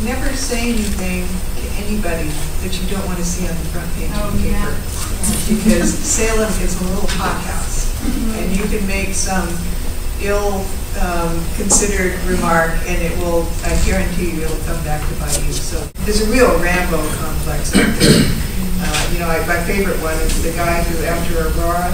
never say anything to anybody that you don't want to see on the front page of the paper. Because Salem is a little hothouse, and you can make some ill-considered remark, and it will, I guarantee you, it'll come back to bite you. So there's a real Rambo complex out there. My favorite one is the guy who, after Aurora,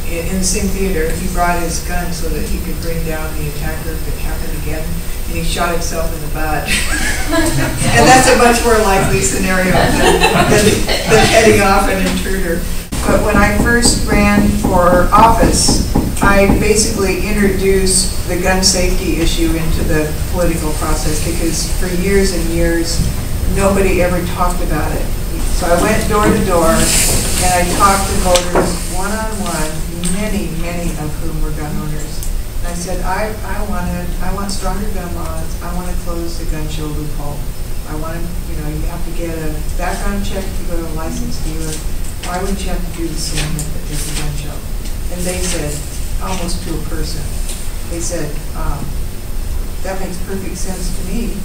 in the same theater, he brought his gun so that he could bring down the attacker if it happened again, and he shot himself in the butt. And that's a much more likely scenario than heading off an intruder. But when I first ran for office, I basically introduced the gun safety issue into the political process, because for years and years, nobody ever talked about it. So I went door to door, and I talked to voters one-on-one, many of whom were gun owners. And I said, I want stronger gun laws. I want to close the gun show loophole. I want to, you have to get a background check to go to a licensed dealer. Why wouldn't you have to do the same if it's a gun show? And they said, almost to a person, they said, that makes perfect sense to me.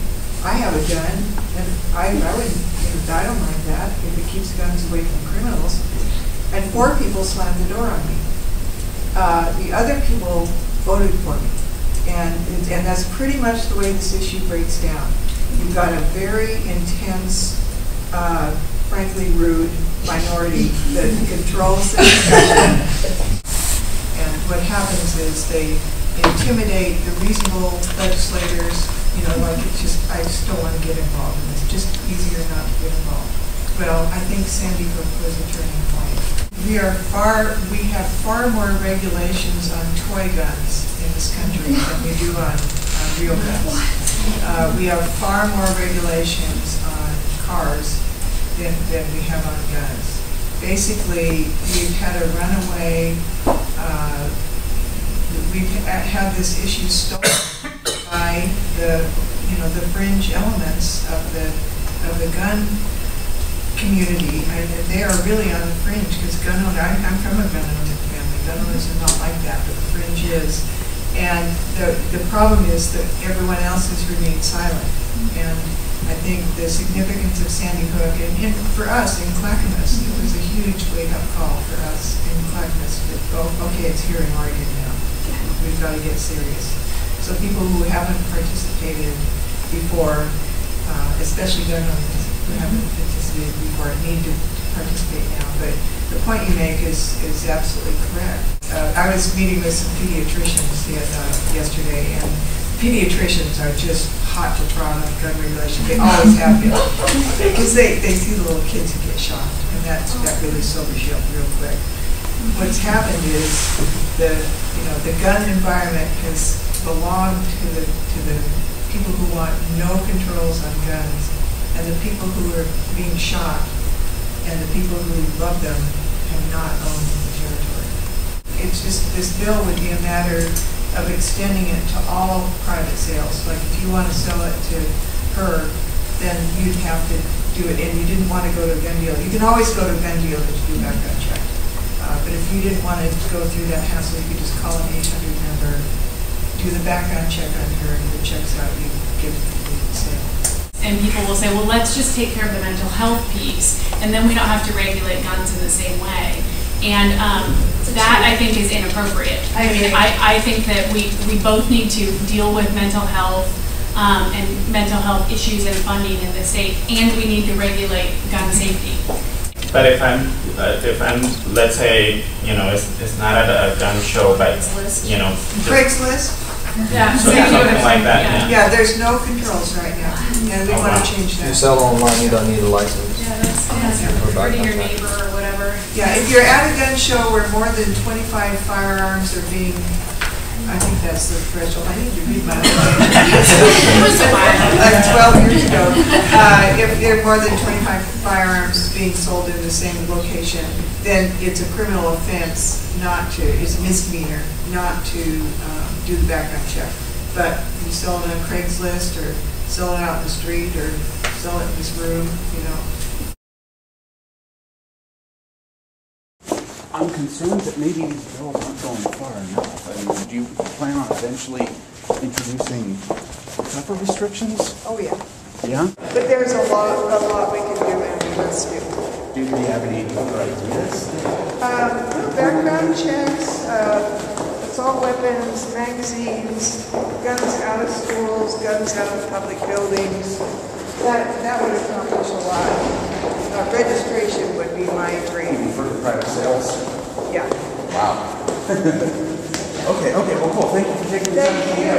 I have a gun, and I don't mind that if it keeps guns away from criminals. And 4 people slammed the door on me. The other people voted for me, and that's pretty much the way this issue breaks down. You've got a very intense, frankly rude minority that controls the discussion. And what happens is they intimidate the reasonable legislators. I just don't want to get involved in this. Just easier not to get involved. Well, I think Sandy Hook was a turning point. We have far more regulations on toy guns in this country than we do on real guns. We have far more regulations on cars than we have on guns. Basically, we've had a runaway. We've had this issue stolen by the fringe elements of the gun community, and they are really on the fringe, because gun owner. I'm from a gun owner family. Gun owners are not like that, but the fringe is. And the problem is that everyone else has remained silent. And I think the significance of Sandy Hook, and for us in Clackamas, it was a huge wake-up call for us in Clackamas. Okay, it's here in Oregon now. We've got to get serious. So people who haven't participated before, especially gun owners who haven't participated before, need to participate now. But the point you make is absolutely correct. I was meeting with some pediatricians yesterday, and pediatricians are just hot to trot on gun regulation. They always have been, because they see the little kids who get shot, and that really sobers you up real quick. What's happened is the gun environment has belonged to the people who want no controls on guns, and the people who are being shot, and the people who love them have not owned the territory. It's just, this bill would be a matter of extending it to all private sales. Like if you want to sell it to her, then you'd have to do it, and you didn't want to go to a gun dealer. You can always go to a gun dealer to do a background check. But if you didn't want to go through that hassle, you could just call an 800 number, do the background check on her, and if it checks out, you give the complete sale. And people will say, well, let's just take care of the mental health piece, and then we don't have to regulate guns in the same way. And that, I think, is inappropriate. I think that we both need to deal with mental health and mental health issues and funding in the state, and we need to regulate gun safety. But if I'm, let's say, it's not at a gun show, but Craigslist. Yeah, something like that. Yeah, there's no controls right now, and we want to change that. If you sell online, you don't need a license. Yeah, that's or to your neighbor or whatever. Yeah, if you're at a gun show where more than 25 firearms are being, I think that's the threshold. I need to read my own like 12 years ago. If there are more than 25 firearms being sold in the same location, then it's a criminal offense it's a misdemeanor not to do the background check. But you sell it on Craigslist, or sell it out in the street, or sell it in this room, I'm concerned that maybe these bills aren't going far enough. Do you plan on eventually introducing tougher restrictions? Oh yeah. Yeah? But there's a lot we can do and we must do. Do you have any other ideas? Background checks, assault weapons, magazines, guns out of schools, guns out of public buildings. That would accomplish a lot. Registration would be my dream. For the private sales? Yeah. Wow. Okay, well, cool. Thank you for taking the time. Thank you.